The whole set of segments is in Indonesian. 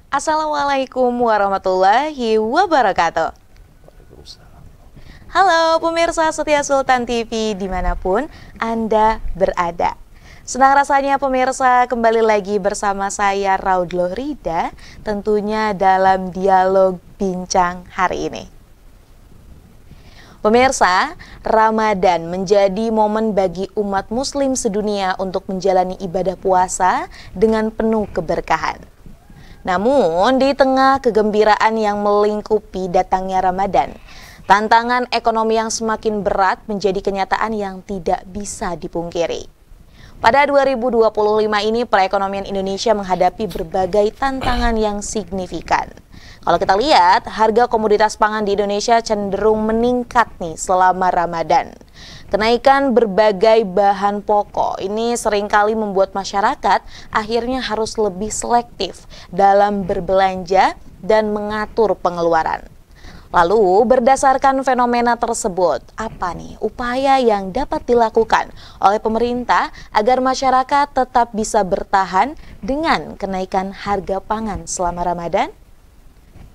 Assalamualaikum warahmatullahi wabarakatuh. Waalaikumsalam. Halo pemirsa setia Sultan TV dimanapun Anda berada. Senang rasanya pemirsa kembali lagi bersama saya Raudloh Rida, tentunya dalam dialog bincang hari ini. Pemirsa, Ramadan menjadi momen bagi umat muslim sedunia untuk menjalani ibadah puasa dengan penuh keberkahan. Namun, di tengah kegembiraan yang melingkupi datangnya Ramadan, tantangan ekonomi yang semakin berat menjadi kenyataan yang tidak bisa dipungkiri. Pada 2025 ini, perekonomian Indonesia menghadapi berbagai tantangan yang signifikan. Kalau kita lihat, harga komoditas pangan di Indonesia cenderung meningkat nih selama Ramadan. Kenaikan berbagai bahan pokok ini seringkali membuat masyarakat akhirnya harus lebih selektif dalam berbelanja dan mengatur pengeluaran. Lalu, berdasarkan fenomena tersebut, apa nih upaya yang dapat dilakukan oleh pemerintah agar masyarakat tetap bisa bertahan dengan kenaikan harga pangan selama Ramadan?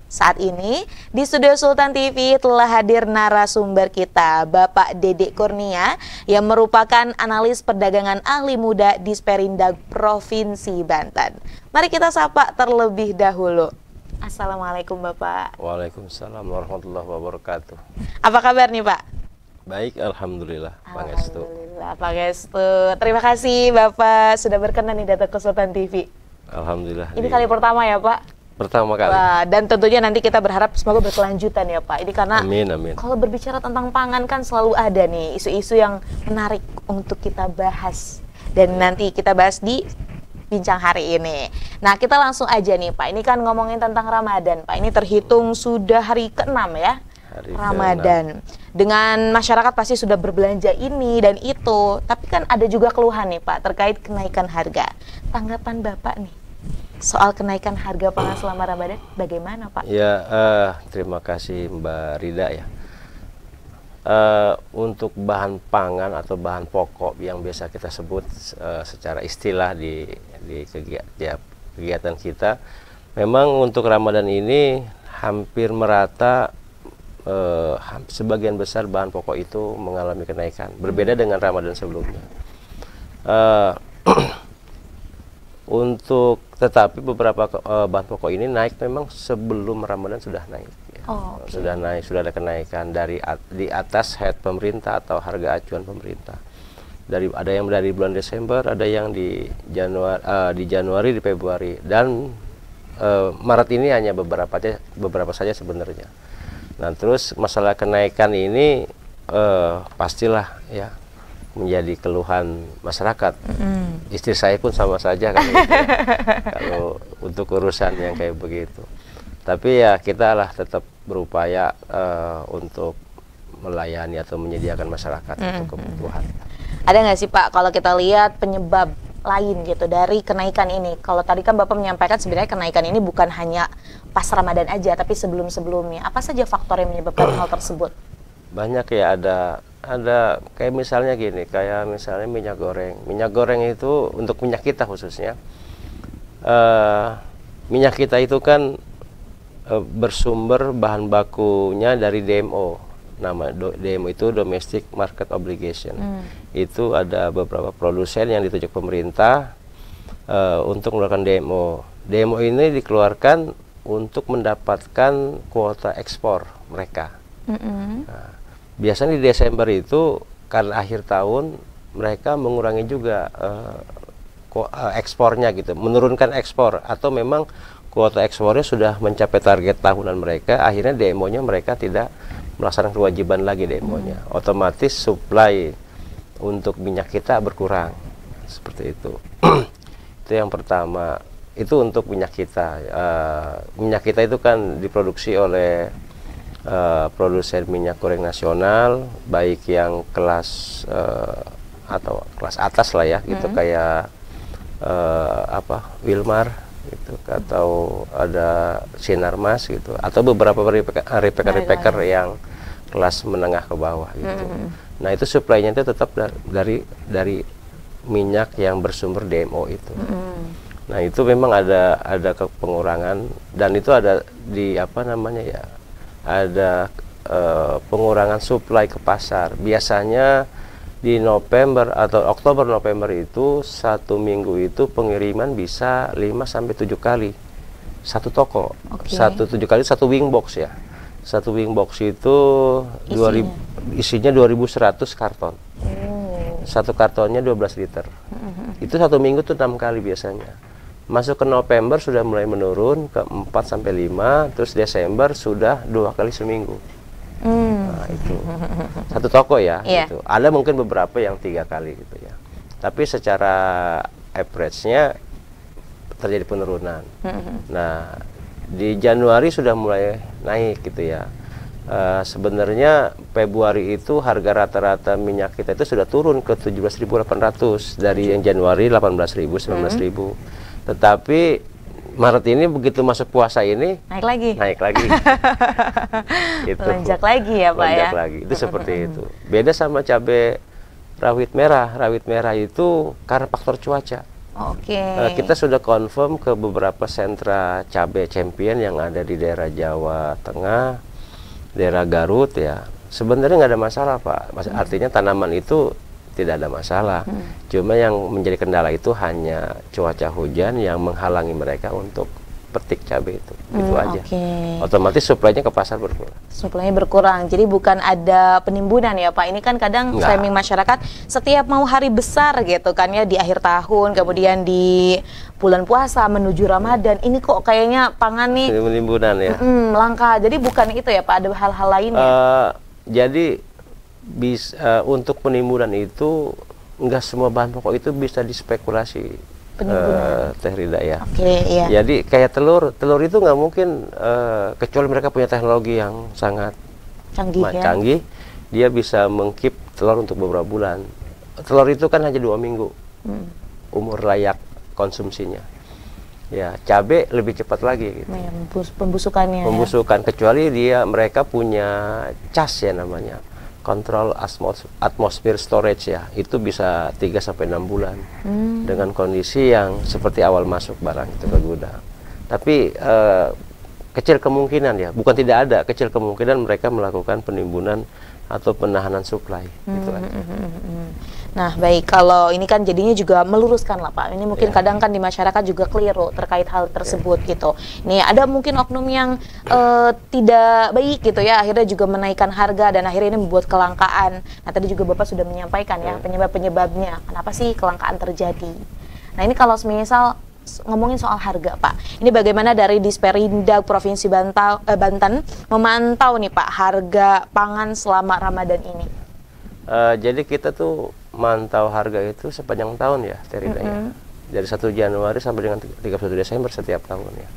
Saat ini, di Studio Sultan TV telah hadir narasumber kita, Bapak Dedek Kurnia, yang merupakan analis perdagangan ahli muda di Sperindag Provinsi Banten. Mari kita sapa terlebih dahulu. Assalamualaikum Bapak. Waalaikumsalam warahmatullahi wabarakatuh. Apa kabar nih Pak? Baik, alhamdulillah, Pangestu. Alhamdulillah, Pangestu. Terima kasih Bapak sudah berkenan nih datang ke Sultan TV. Alhamdulillah. Ini kali pertama ya Pak? Pertama kali. Wah, dan tentunya nanti kita berharap semoga berkelanjutan ya Pak. Ini karena Amin, amin. kalau berbicara tentang pangan kan selalu ada nih isu-isu yang menarik untuk kita bahas. Dan nanti kita bahas di bincang hari ini. Nah, kita langsung aja nih Pak. Ini kan ngomongin tentang Ramadan Pak. Ini terhitung sudah hari ke-6 ya. Hari Ramadan. Dengan masyarakat pasti sudah berbelanja ini dan itu. Tapi kan ada juga keluhan nih Pak terkait kenaikan harga. Tanggapan Bapak nih soal kenaikan harga pangan selama Ramadan bagaimana Pak? Ya, terima kasih Mbak Rida ya. Untuk bahan pangan atau bahan pokok yang biasa kita sebut secara istilah di kegiatan kita, memang untuk Ramadan ini hampir merata, sebagian besar bahan pokok itu mengalami kenaikan. Berbeda dengan Ramadan sebelumnya. Tetapi beberapa bahan pokok ini naik memang sebelum Ramadan sudah naik. Ya. Oh, okay. Sudah naik, sudah ada kenaikan di atas head pemerintah atau harga acuan pemerintah. Ada yang dari bulan Desember, ada yang di Januari, di Februari, dan Maret ini hanya beberapa saja sebenarnya. Nah, terus masalah kenaikan ini pastilah ya menjadi keluhan masyarakat. Istri saya pun sama saja kan gitu ya. Kalau untuk urusan yang kayak begitu. Tapi ya kita lah tetap berupaya untuk melayani atau menyediakan masyarakat untuk kebutuhan. Ada nggak sih Pak kalau kita lihat penyebab lain gitu dari kenaikan ini? Kalau tadi kan Bapak menyampaikan sebenarnya kenaikan ini bukan hanya pas Ramadan aja, tapi sebelum-sebelumnya. Apa saja faktor yang menyebabkan hal tersebut? Banyak ya, ada kayak misalnya gini, kayak misalnya minyak goreng. Minyak goreng itu untuk minyak kita khususnya, minyak kita itu kan bersumber bahan bakunya dari DMO. Nama DMO itu Domestic Market Obligation. Itu ada beberapa produsen yang ditunjuk pemerintah untuk mengeluarkan DMO. DMO ini dikeluarkan untuk mendapatkan kuota ekspor mereka. Nah, biasanya di Desember itu karena akhir tahun mereka mengurangi juga ekspornya gitu, menurunkan ekspor, atau memang kuota ekspornya sudah mencapai target tahunan mereka, akhirnya DMO-nya mereka tidak melaksanakan kewajiban lagi DMO-nya. Otomatis supply untuk minyak kita berkurang. Seperti itu. Itu yang pertama. Itu untuk minyak kita. Minyak kita itu kan diproduksi oleh produsen minyak goreng nasional, baik yang kelas atau kelas atas lah ya, gitu, kayak Wilmar gitu, atau ada Sinarmas gitu, atau beberapa repacker yang kelas menengah ke bawah gitu. Nah, itu suplainya itu tetap dari minyak yang bersumber DMO itu. Nah itu memang ada pengurangan, dan itu ada di apa namanya ya, ada pengurangan suplai ke pasar. Biasanya di November atau Oktober November itu satu minggu itu pengiriman bisa 5-7 kali satu toko. Satu 7 kali satu wing box ya. Satu wing box itu isinya 2.100 karton. Satu kartonnya 12 liter. Itu satu minggu tuh 6 kali biasanya. Masuk ke November sudah mulai menurun ke 4-5, terus Desember sudah 2 kali seminggu. Nah, itu satu toko ya. Gitu. Ada mungkin beberapa yang 3 kali gitu ya. Tapi secara average-nya terjadi penurunan. Nah, di Januari sudah mulai naik gitu ya. Sebenarnya Februari itu harga rata-rata minyak kita itu sudah turun ke 17.800 dari yang Januari 18.000, 19.000. Tetapi Maret ini begitu masuk puasa ini naik lagi. Itu Lonjak lagi ya Pak ya. Lagi. Itu seperti itu. Beda sama cabai rawit merah. Rawit merah itu karena faktor cuaca. Kita sudah confirm ke beberapa sentra cabai champion yang ada di daerah Jawa Tengah, daerah Garut ya. Sebenarnya nggak ada masalah Pak. Artinya tanaman itu tidak ada masalah. Cuma yang menjadi kendala itu hanya cuaca hujan yang menghalangi mereka untuk petik cabai itu. Itu aja. Otomatis suplainya ke pasar berkurang. Suplainya berkurang. Jadi bukan ada penimbunan ya Pak. Ini kan kadang framing masyarakat setiap mau hari besar gitu kan ya, di akhir tahun, kemudian di bulan puasa menuju Ramadan, ini kok kayaknya pangan nih penimbunan ya. Langka. Jadi bukan itu ya Pak, ada hal-hal lainnya. Jadi untuk penimbunan itu nggak semua bahan pokok itu bisa dispekulasi, Teh Rida ya. Jadi kayak telur itu nggak mungkin, kecuali mereka punya teknologi yang sangat canggih, dia bisa mengkeep telur untuk beberapa bulan. Telur itu kan hanya 2 minggu umur layak konsumsinya. Ya, cabai lebih cepat lagi gitu. Pembusukannya. Kecuali mereka punya CAS ya namanya, kontrol atmosfer storage ya, itu bisa 3-6 bulan dengan kondisi yang seperti awal masuk barang itu ke gudang. Tapi kecil kemungkinan ya, bukan tidak ada, kecil kemungkinan mereka melakukan penimbunan atau penahanan suplai. Gitu aja. Nah baik, kalau ini kan jadinya juga meluruskan lah Pak. Ini mungkin kadang kan di masyarakat juga keliru terkait hal tersebut gitu. Nih ada mungkin oknum yang tidak baik gitu ya, akhirnya juga menaikkan harga dan akhirnya ini membuat kelangkaan. Nah tadi juga Bapak sudah menyampaikan ya penyebab-penyebabnya, kenapa sih kelangkaan terjadi. Nah ini kalau misal ngomongin soal harga Pak, ini bagaimana dari Disperindag Provinsi Banten memantau nih Pak harga pangan selama Ramadan ini? Jadi kita tuh mantau harga itu sepanjang tahun ya, Teridanya. Dari 1 Januari sampai dengan 31 Desember setiap tahun ya.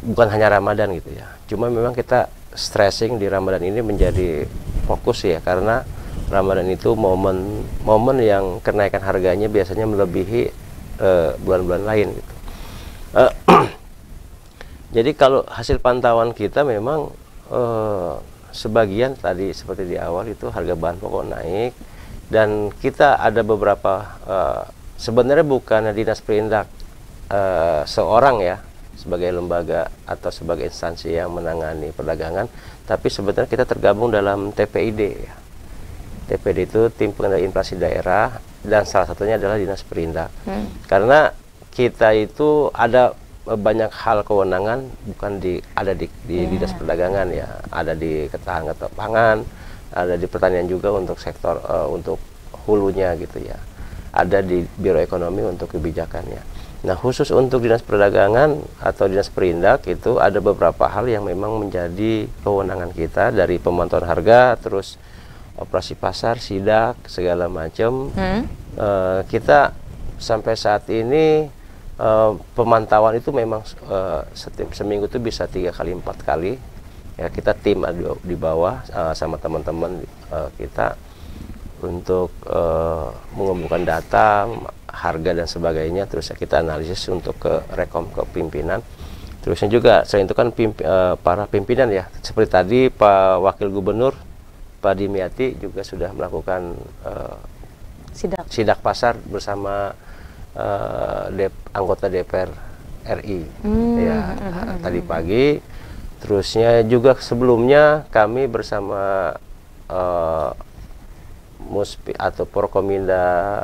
Bukan hanya Ramadan gitu ya. Cuma memang kita stressing di Ramadan ini menjadi fokus ya, karena Ramadan itu momen yang kenaikan harganya biasanya melebihi bulan-bulan lain gitu. Jadi kalau hasil pantauan kita memang sebagian tadi seperti di awal itu harga bahan pokok naik, dan kita ada beberapa sebenarnya bukan Dinas Perindak seorang ya sebagai lembaga atau sebagai instansi yang menangani perdagangan, tapi sebenarnya kita tergabung dalam TPID ya. TPID itu Tim Pengendali Inflasi Daerah, dan salah satunya adalah Dinas Perindak. Karena kita itu ada banyak hal kewenangan bukan ada di Dinas Perdagangan ya, ada di ketahanan pangan, ada di pertanian juga untuk sektor untuk hulunya gitu ya, ada di Biro Ekonomi untuk kebijakannya. Nah khusus untuk Dinas Perdagangan atau Dinas Perindak itu ada beberapa hal yang memang menjadi kewenangan kita, dari pemantauan harga, terus operasi pasar, sidak, segala macam. Kita sampai saat ini pemantauan itu memang seminggu itu bisa 3 kali 4 kali ya. Kita tim di bawah sama teman-teman kita untuk mengumpulkan data harga dan sebagainya, terus kita analisis untuk ke rekom ke pimpinan. Terusnya juga selain itu kan para pimpinan ya, seperti tadi Pak Wakil Gubernur Pak Dimyati juga sudah melakukan sidak pasar bersama anggota DPR RI. Ya, tadi pagi. Terusnya juga sebelumnya kami bersama Muspi atau Porkominda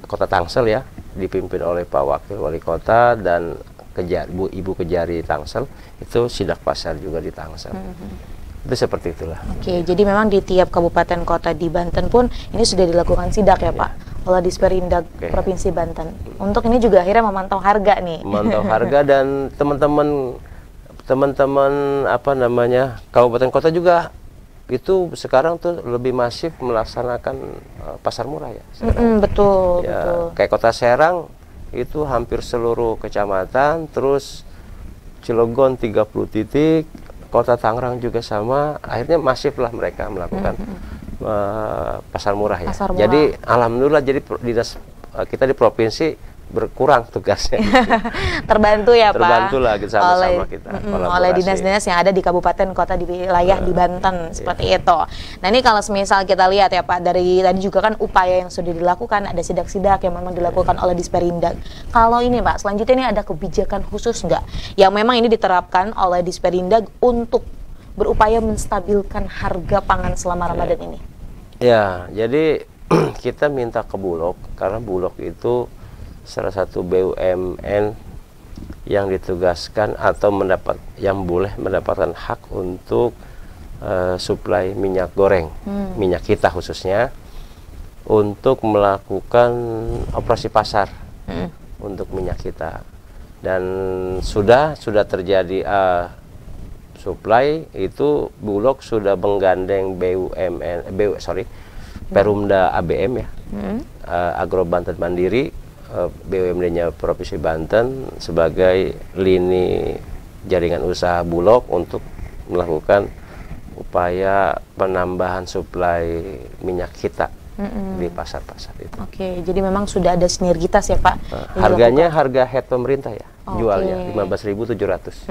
Kota Tangsel ya, dipimpin oleh Pak Wakil Wali Kota dan Ibu Kejari Tangsel, itu sidak pasar juga di Tangsel. Itu seperti itulah. Oke, jadi memang di tiap kabupaten kota di Banten pun ini sudah dilakukan sidak ya Pak, oleh Disperindag Provinsi Banten. Untuk ini juga akhirnya memantau harga nih. Memantau harga dan teman-teman apa namanya kabupaten kota juga itu sekarang tuh lebih masif melaksanakan pasar murah ya. Betul, ya, betul. Kayak Kota Serang itu hampir seluruh kecamatan, terus Cilegon 30 titik, Kota Tangerang juga sama. Akhirnya masif lah mereka melakukan pasar murah ya. Pasar murah. Jadi alhamdulillah jadi dinas kita di provinsi berkurang tugasnya. Terbantu ya Pak. Terbantu lah kita sama-sama kita. Oleh dinas-dinas yang ada di kabupaten kota di wilayah di Banten seperti itu. Nah ini kalau misal kita lihat ya Pak, dari tadi juga kan upaya yang sudah dilakukan, ada sidak-sidak yang memang dilakukan oleh Disperindag. Kalau ini Pak, selanjutnya ini ada kebijakan khusus nggak yang memang ini diterapkan oleh Disperindag untuk berupaya menstabilkan harga pangan selama Ramadan ini? Ya, jadi kita minta ke Bulog karena Bulog itu salah satu BUMN yang ditugaskan atau yang boleh mendapatkan hak untuk suplai minyak goreng, minyak kita khususnya, untuk melakukan operasi pasar untuk minyak kita. Dan sudah terjadi suplai itu. Bulog sudah menggandeng Perumda ABM ya, Agro Banten Mandiri, BUMD-nya Provinsi Banten sebagai lini jaringan usaha Bulog untuk melakukan upaya penambahan suplai minyak kita di pasar-pasar itu. Oke, jadi memang sudah ada sinergitas ya Pak. Harganya harga head pemerintah ya, jualnya 15.700.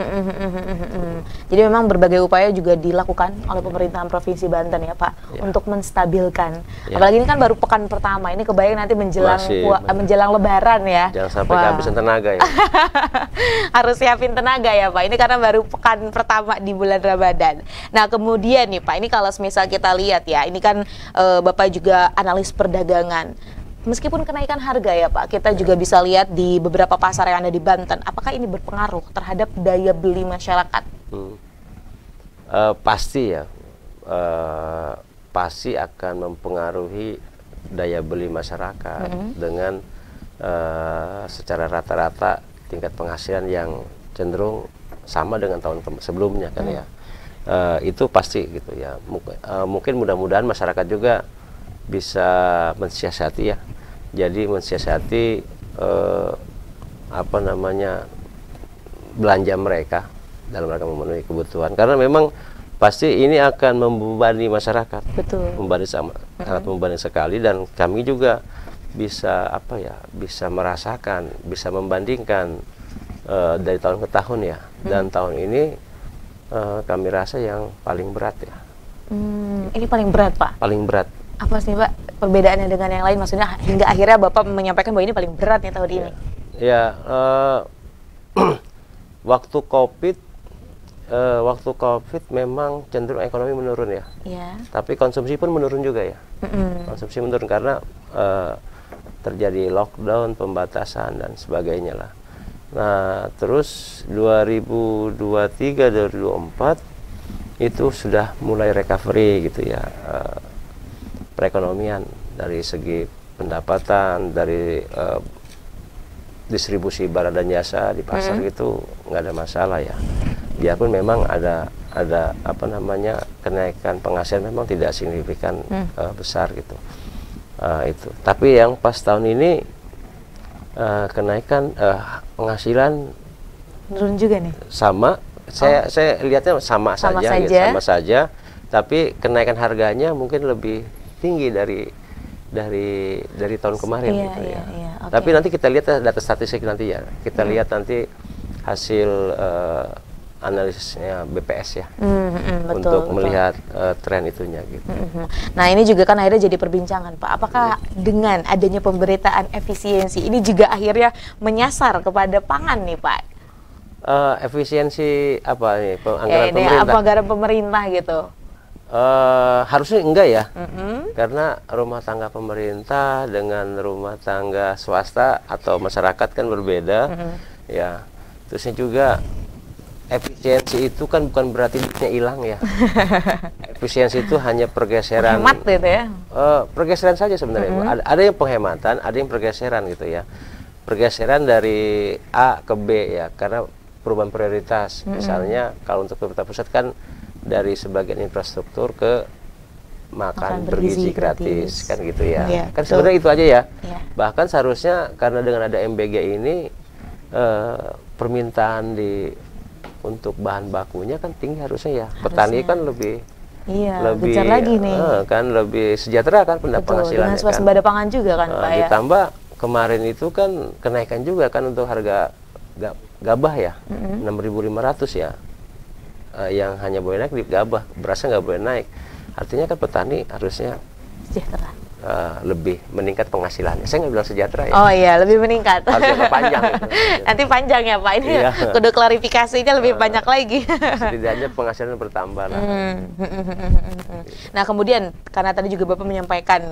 Jadi memang berbagai upaya juga dilakukan oleh pemerintahan Provinsi Banten ya Pak, untuk menstabilkan. Apalagi ini kan baru pekan pertama, ini kebayang nanti menjelang Lebaran ya. Jangan sampai kehabisan tenaga ya. Harus siapin tenaga ya Pak, ini karena baru pekan pertama di bulan Ramadan. Nah kemudian nih Pak, ini kalau misal kita lihat ya, ini kan Bapak juga analis perdagangan. Meskipun kenaikan harga ya Pak, kita juga bisa lihat di beberapa pasar yang ada di Banten. Apakah ini berpengaruh terhadap daya beli masyarakat? Pasti ya, pasti akan mempengaruhi daya beli masyarakat dengan secara rata-rata tingkat penghasilan yang cenderung sama dengan tahun sebelumnya kan ya. Itu pasti gitu ya. Mungkin mudah-mudahan masyarakat juga bisa mensiasati ya, jadi mensiasati belanja mereka dalam rangka memenuhi kebutuhan, karena memang pasti ini akan membebani masyarakat. Betul. Sangat membebani sekali, dan kami juga bisa bisa merasakan, bisa membandingkan dari tahun ke tahun ya, dan tahun ini kami rasa yang paling berat ya. Ini paling berat Pak? Paling berat. Apa sih Pak perbedaannya dengan yang lain? Maksudnya hingga akhirnya Bapak menyampaikan bahwa ini paling berat nih tahun ini. Ya, waktu COVID memang cenderung ekonomi menurun ya. Tapi konsumsi pun menurun juga ya. Konsumsi menurun karena terjadi lockdown, pembatasan dan sebagainya lah. Nah, terus 2023-2024 itu sudah mulai recovery gitu ya. Perekonomian dari segi pendapatan, dari distribusi barang dan jasa di pasar itu nggak ada masalah ya. Biarpun memang ada kenaikan penghasilan memang tidak signifikan besar gitu. Itu. Tapi yang pas tahun ini kenaikan penghasilan menurun juga nih. Sama, saya lihatnya sama saja. Tapi kenaikan harganya mungkin lebih tinggi dari tahun kemarin gitu ya. Okay. Tapi nanti kita lihat data statistik nanti ya. Kita lihat nanti hasil analisisnya BPS ya, betul, untuk betul. melihat tren itunya gitu. Nah ini juga kan akhirnya jadi perbincangan Pak, apakah dengan adanya pemberitaan efisiensi ini juga akhirnya menyasar kepada pangan nih Pak? Efisiensi apa nih, Ini anggaran pemerintah? apa anggaran pemerintah gitu? Harusnya enggak ya, karena rumah tangga pemerintah dengan rumah tangga swasta atau masyarakat kan berbeda, ya. Terusnya juga efisiensi itu kan bukan berarti duitnya hilang ya. Efisiensi itu hanya pergeseran. Hemat gitu ya? Pergeseran saja sebenarnya. Ada yang penghematan, ada yang pergeseran gitu ya. Pergeseran dari A ke B ya, karena perubahan prioritas. Misalnya kalau untuk pemerintah pusat kan dari sebagian infrastruktur ke makan bergizi gratis kan gitu ya. Iya, Kan betul. sebenarnya itu aja ya. Iya. Bahkan seharusnya karena dengan ada MBG ini permintaan untuk bahan bakunya kan tinggi harusnya ya. Petani kan lebih gencar lagi nih. Kan lebih sejahtera kan penghasilannya dengan swasembada pangan juga kan Pak ya. Ditambah kemarin itu kan kenaikan juga kan untuk harga gabah ya, 6.500 ya. Yang hanya boleh naik di gabah, berasnya nggak boleh naik. Artinya kan petani harusnya Sejahtera. lebih meningkat penghasilannya. Saya nggak bilang sejahtera ya. Oh iya, lebih meningkat. Harusnya panjang gitu. Nanti panjang ya Pak, ini Iya. kudu klarifikasinya lebih banyak lagi. Setidaknya penghasilan bertambah lah. Nah kemudian karena tadi juga Bapak menyampaikan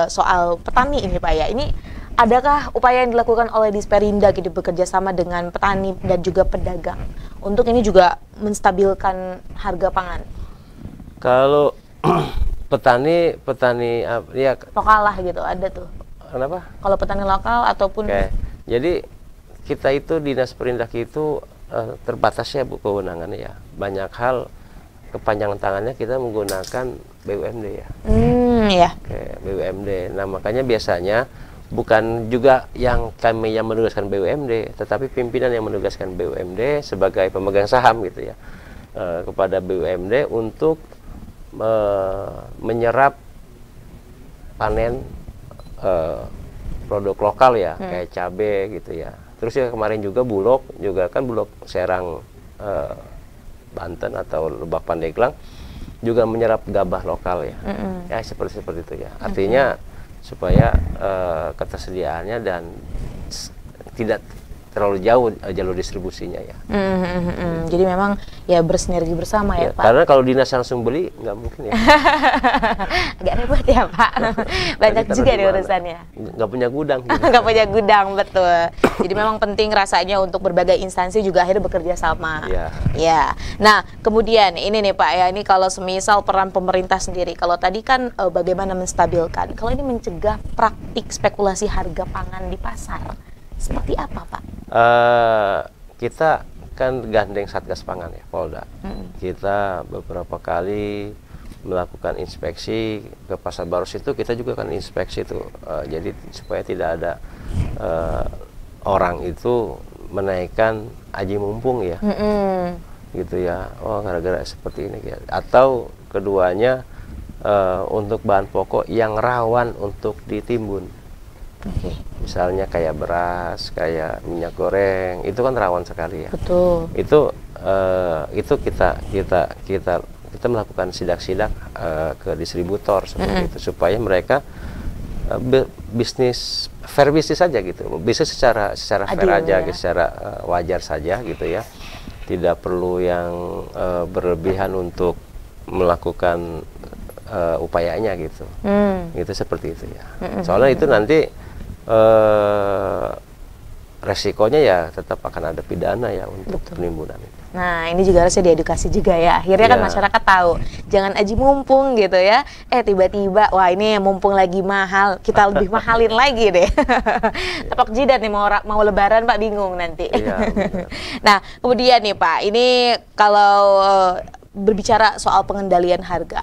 soal petani ini Pak ya, ini adakah upaya yang dilakukan oleh Disperindak gitu bekerja sama dengan petani dan juga pedagang untuk ini juga menstabilkan harga pangan? Kalau petani ya Lokal lah gitu, ada tuh. kenapa? Kalau petani lokal ataupun Oke. Jadi kita itu Dinas Perindak itu terbatas ya Bu kewenangannya ya. Banyak hal kepanjangan tangannya kita menggunakan BUMD ya. Ya. Oke, BUMD. Nah, makanya biasanya bukan juga kami yang menugaskan BUMD, tetapi pimpinan yang menugaskan BUMD sebagai pemegang saham gitu ya, kepada BUMD untuk menyerap panen produk lokal ya, kayak cabai gitu ya. Terus ya kemarin juga Bulog Serang Banten atau Lebak Pandeglang juga menyerap gabah lokal ya. Ya seperti itu ya. Artinya supaya ketersediaannya dan tidak terlalu jauh jalur distribusinya ya. Jadi memang ya bersinergi bersama ya, Pak. Karena kalau dinas langsung beli nggak mungkin ya. Agak repot ya Pak. Banyak juga nih urusannya. Nggak punya gudang. Gitu. Nggak punya gudang, betul. Jadi memang penting rasanya untuk berbagai instansi juga akhirnya bekerja sama. Ya. Nah kemudian ini nih Pak ya, ini kalau semisal peran pemerintah sendiri, kalau tadi kan bagaimana menstabilkan, kalau ini mencegah praktik spekulasi harga pangan di pasar, seperti apa Pak? Kita kan gandeng Satgas Pangan ya, Polda. Kita beberapa kali melakukan inspeksi ke Pasar Baros itu, kita juga kan inspeksi itu. Jadi supaya tidak ada orang itu menaikkan aji mumpung ya, gitu ya. Oh gara-gara seperti ini ya. Atau keduanya untuk bahan pokok yang rawan untuk ditimbun. Misalnya kayak beras, kayak minyak goreng, itu kan rawan sekali ya. Betul. Itu kita melakukan sidak-sidak ke distributor seperti itu supaya mereka fair bisnis saja gitu, bisnis secara fair aja, secara wajar saja gitu ya. Tidak perlu yang berlebihan untuk melakukan upayanya gitu. Gitu seperti itu ya. Soalnya itu nanti resikonya ya tetap akan ada pidana ya untuk penimbunan itu. Nah ini juga harusnya diedukasi juga ya. Akhirnya kan masyarakat tahu, jangan aji mumpung gitu ya. Tiba-tiba wah ini mumpung lagi mahal, kita lebih mahalin lagi deh. Tapak jidat nih mau lebaran Pak bingung nanti. Nah kemudian nih Pak, ini kalau berbicara soal pengendalian harga,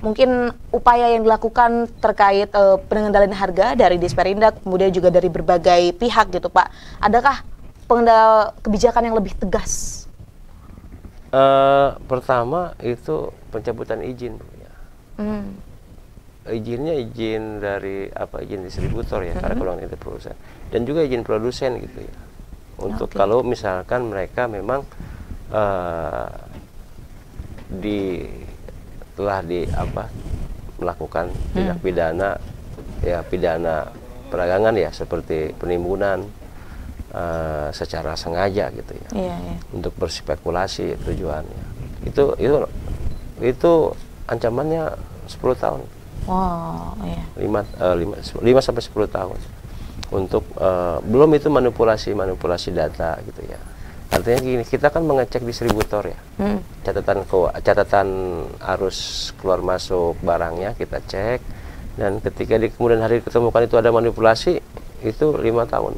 mungkin upaya yang dilakukan terkait pengendalian harga dari Disperindak, kemudian juga dari berbagai pihak gitu Pak. Adakah kebijakan yang lebih tegas? Pertama itu pencabutan izin. Izinnya izin dari izin distributor ya, karena kalau itu perusahaan. Dan juga izin produsen gitu ya. Untuk kalau misalkan mereka memang eh, telah melakukan tindak pidana, ya pidana perdagangan ya, seperti penimbunan secara sengaja gitu ya, untuk berspekulasi tujuannya. Itu ancamannya 10 tahun. Wow, iya. 5 sampai 10 tahun. Untuk belum itu manipulasi data gitu ya. Artinya gini, kita kan mengecek distributor ya. Catatan arus keluar masuk barangnya kita cek, dan ketika di kemudian hari ditemukan itu ada manipulasi, itu 5 tahun.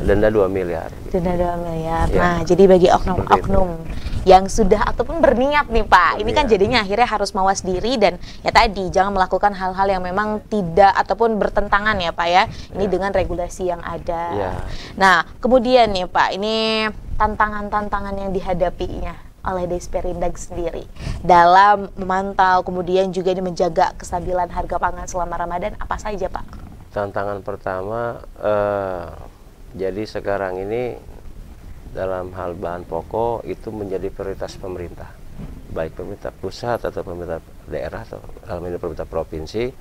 Denda 2 miliar. Denda 2 miliar. Ya. Nah, jadi bagi oknum-oknum yang sudah ataupun berniat nih Pak, ini kan jadinya akhirnya harus mawas diri, dan ya tadi jangan melakukan hal-hal yang memang tidak ataupun bertentangan ya Pak ya. Ini dengan regulasi yang ada. Ya. Nah, kemudian nih Pak, ini tantangan-tantangan yang dihadapinya oleh Disperindag sendiri dalam memantau, kemudian juga ini menjaga kestabilan harga pangan selama Ramadan, apa saja Pak? Tantangan pertama, jadi sekarang ini dalam hal bahan pokok itu menjadi prioritas pemerintah, baik pemerintah pusat atau pemerintah daerah, atau dalam ini pemerintah provinsi.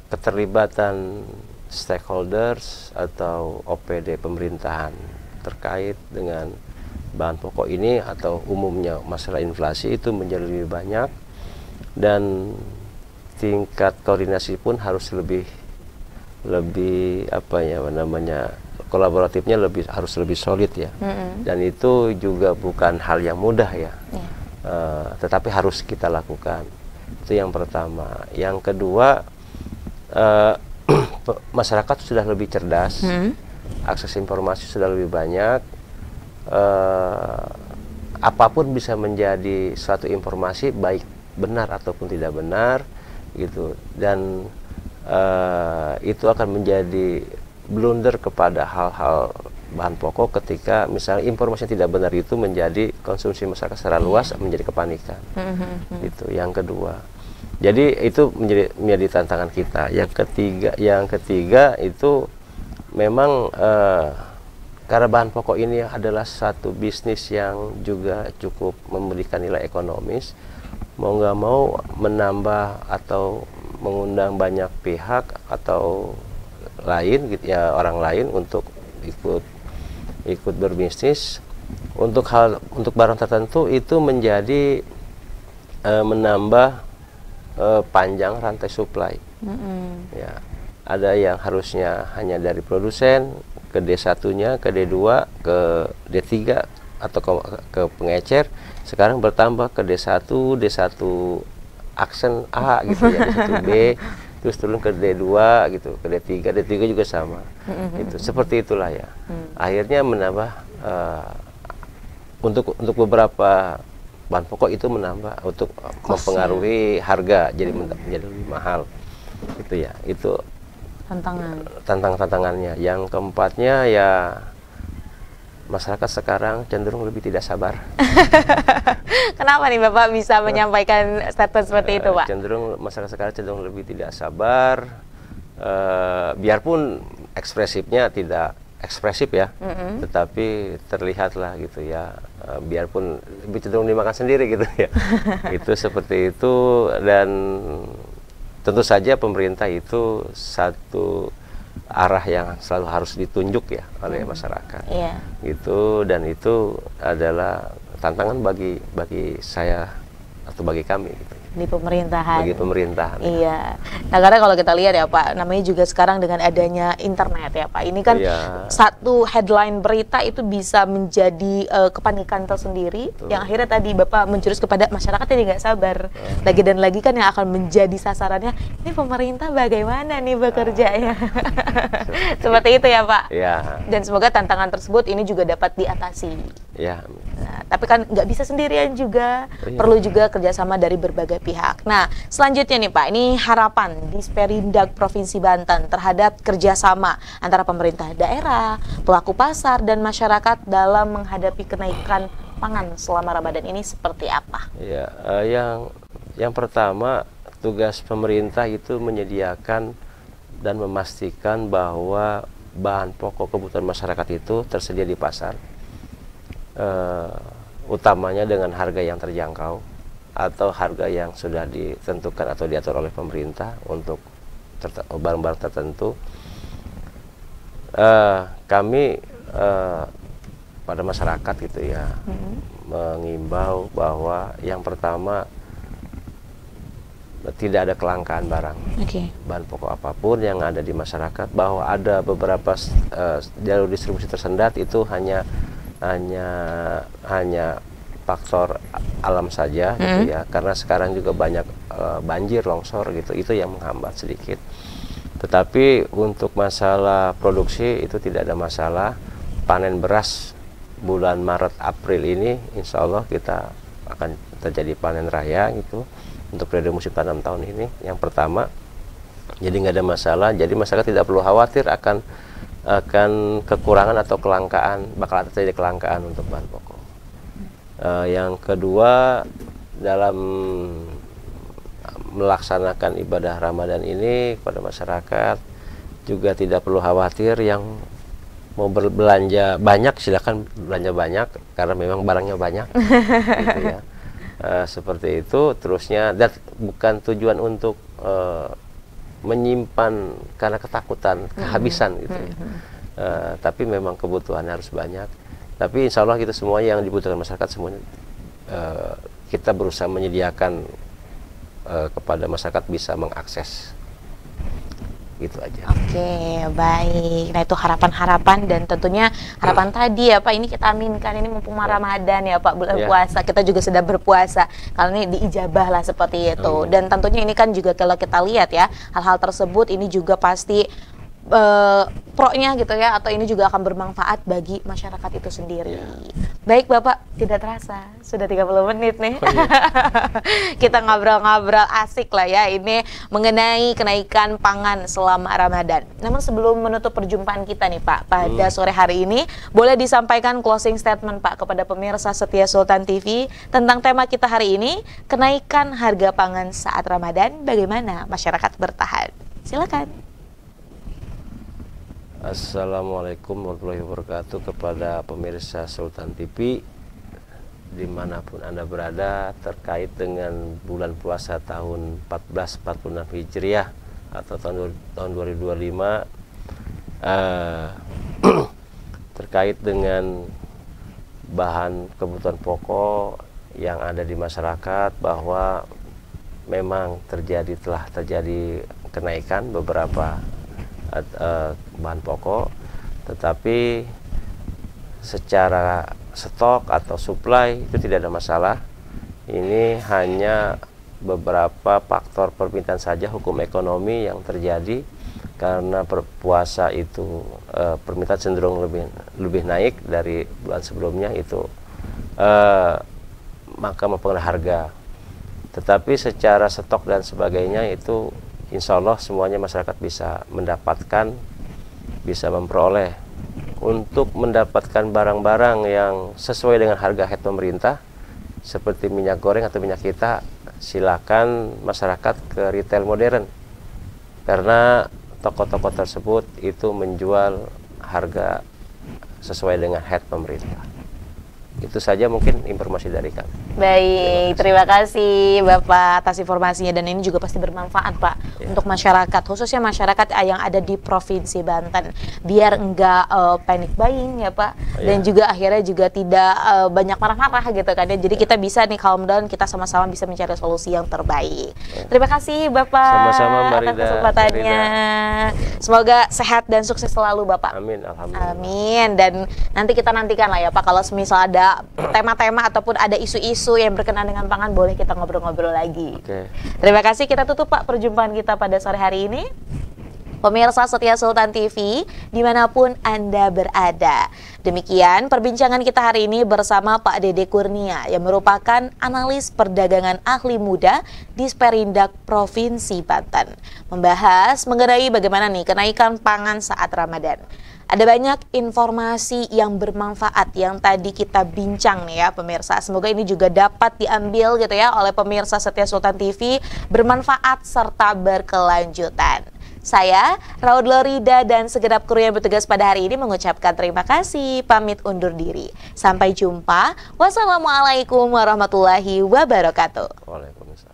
Keterlibatan stakeholders atau OPD pemerintahan terkait dengan bahan pokok ini atau umumnya masalah inflasi itu menjadi lebih banyak, dan tingkat koordinasi pun harus lebih kolaboratifnya harus lebih solid ya. Dan itu juga bukan hal yang mudah ya. Tetapi harus kita lakukan. Itu yang pertama. Yang kedua, masyarakat sudah lebih cerdas, akses informasi sudah lebih banyak, apapun bisa menjadi suatu informasi, baik benar ataupun tidak benar gitu, dan itu akan menjadi blunder kepada hal-hal bahan pokok ketika misalnya informasi yang tidak benar itu menjadi konsumsi masyarakat secara luas, menjadi kepanikan. Itu yang kedua. Jadi itu menjadi tantangan kita. Yang ketiga itu memang karena bahan pokok ini adalah satu bisnis yang juga cukup memberikan nilai ekonomis, mau nggak mau menambah atau mengundang banyak pihak atau lain gitu ya, orang lain untuk ikut berbisnis untuk barang tertentu, itu menjadi menambah panjang rantai supply. Ya, ada yang harusnya hanya dari produsen ke D1-nya, ke D2, ke D3 atau ke pengecer, sekarang bertambah ke D1 aksen A gitu ya, D1B, terus turun ke D2 gitu, ke D3 juga sama. Itu seperti itulah ya. Akhirnya menambah untuk beberapa bahan pokok itu menambah untuk mempengaruhi harga, jadi menjadi lebih mahal. Itu ya, itu tantangannya. Yang keempatnya ya, masyarakat sekarang cenderung lebih tidak sabar. Kenapa nih Bapak bisa menyampaikan statement seperti itu Pak? Masyarakat sekarang cenderung lebih tidak sabar, biarpun ekspresifnya tidak ekspresif ya, tetapi terlihatlah gitu ya, biarpun lebih cenderung dimakan sendiri gitu ya. Itu seperti itu, dan tentu saja pemerintah itu satu arah yang selalu harus ditunjuk ya oleh masyarakat. Gitu, dan itu adalah tantangan bagi saya atau bagi kami gitu. Di pemerintahan. Bagi pemerintahan. Iya. Nah, karena kalau kita lihat ya Pak, namanya juga sekarang dengan adanya internet ya Pak, ini kan satu headline berita itu bisa menjadi kepanikan tersendiri. Yang akhirnya tadi Bapak menjurus kepada masyarakat yang nggak sabar. Lagi dan lagi kan yang akan menjadi sasarannya, ini pemerintah bagaimana nih bekerjanya. Seperti itu ya Pak. Dan semoga tantangan tersebut ini juga dapat diatasi. Nah, tapi kan nggak bisa sendirian juga, perlu juga kerjasama dari berbagai pihak. Nah, selanjutnya nih Pak, ini harapan Disperindag Provinsi Banten terhadap kerjasama antara pemerintah daerah, pelaku pasar, dan masyarakat dalam menghadapi kenaikan pangan selama Ramadan ini seperti apa? Ya, yang pertama, tugas pemerintah itu menyediakan dan memastikan bahwa bahan pokok kebutuhan masyarakat itu tersedia di pasar. utamanya dengan harga yang terjangkau atau harga yang sudah ditentukan atau diatur oleh pemerintah untuk barang-barang tertentu. Kami pada masyarakat gitu ya, mengimbau bahwa yang pertama tidak ada kelangkaan barang, bahan pokok apapun yang ada di masyarakat, bahwa ada beberapa jalur distribusi tersendat itu hanya faktor alam saja gitu ya, karena sekarang juga banyak banjir, longsor gitu, itu yang menghambat sedikit. Tetapi untuk masalah produksi itu tidak ada masalah. Panen beras bulan Maret April ini insya Allah kita akan terjadi panen raya gitu untuk periode musim tanam tahun ini yang pertama. Jadi nggak ada masalah, jadi masyarakat tidak perlu khawatir akan kekurangan atau kelangkaan, bakal terjadi kelangkaan untuk bahan pokok. Yang kedua, dalam melaksanakan ibadah Ramadan ini kepada masyarakat juga tidak perlu khawatir. Yang mau berbelanja banyak silakan belanja banyak karena memang barangnya banyak gitu ya. Seperti itu terusnya, dan bukan tujuan untuk menyimpan karena ketakutan kehabisan gitu ya. Tapi memang kebutuhannya harus banyak. Tapi insya Allah kita semua yang dibutuhkan masyarakat semuanya kita berusaha menyediakan kepada masyarakat bisa mengakses. Gitu aja. Oke, baik. Nah, itu harapan-harapan dan tentunya harapan tadi ya Pak, ini kita aminkan, ini mumpung Ramadan ya Pak, bulan puasa, kita juga sedang berpuasa. Kalau ini diijabah lah seperti itu. Dan tentunya ini kan juga kalau kita lihat ya, hal-hal tersebut ini juga pasti pro-nya gitu ya, atau ini juga akan bermanfaat bagi masyarakat itu sendiri. Baik Bapak, tidak terasa sudah 30 menit nih. Kita ngobrol-ngobrol asik lah ya ini mengenai kenaikan pangan selama Ramadan. Namun sebelum menutup perjumpaan kita nih Pak, pada sore hari ini boleh disampaikan closing statement Pak kepada pemirsa setia Sultan TV tentang tema kita hari ini, kenaikan harga pangan saat Ramadan, bagaimana masyarakat bertahan. Silakan. Assalamualaikum warahmatullahi wabarakatuh kepada pemirsa Sultan TV dimanapun Anda berada, terkait dengan bulan puasa tahun 1446 Hijriah atau tahun 2025, terkait dengan bahan kebutuhan pokok yang ada di masyarakat, bahwa memang telah terjadi kenaikan beberapa bahan pokok, tetapi secara stok atau supply itu tidak ada masalah. Ini hanya beberapa faktor permintaan saja, hukum ekonomi yang terjadi karena berpuasa itu permintaan cenderung lebih naik dari bulan sebelumnya itu, maka mempengaruhi harga. Tetapi secara stok dan sebagainya itu insya Allah semuanya masyarakat bisa mendapatkan, bisa memperoleh. Untuk mendapatkan barang-barang yang sesuai dengan harga head pemerintah seperti minyak goreng atau minyak kita, silakan masyarakat ke retail modern, karena toko-toko tersebut itu menjual harga sesuai dengan head pemerintah. Itu saja mungkin informasi dari kami. Baik, terima kasih Bapak atas informasinya, dan ini juga pasti bermanfaat Pak untuk masyarakat, khususnya masyarakat yang ada di Provinsi Banten, biar enggak panic buying ya Pak, dan juga akhirnya juga tidak banyak marah-marah gitu kan ya. Jadi kita bisa nih calm down, kita sama-sama bisa mencari solusi yang terbaik. Terima kasih Bapak atas kesempatannya. Semoga sehat dan sukses selalu Bapak. Amin, alhamdulillah. Amin. Dan nanti kita nantikan lah ya Pak, kalau semisal ada tema-tema ataupun ada isu-isu yang berkenaan dengan pangan, boleh kita ngobrol-ngobrol lagi. Terima kasih, kita tutup Pak perjumpaan kita pada sore hari ini. Pemirsa setia Sultan TV dimanapun Anda berada, demikian perbincangan kita hari ini bersama Pak Dede Kurnia yang merupakan analis perdagangan ahli muda di Sperindak Provinsi Banten, membahas mengenai bagaimana nih kenaikan pangan saat Ramadan. Ada banyak informasi yang bermanfaat yang tadi kita bincang nih ya pemirsa. Semoga ini juga dapat diambil gitu ya oleh pemirsa setia Sultan TV, bermanfaat serta berkelanjutan. Saya, Raud Lorida, dan segenap kru yang bertugas pada hari ini mengucapkan terima kasih, pamit undur diri. Sampai jumpa. Wassalamualaikum warahmatullahi wabarakatuh. Waalaikumsalam.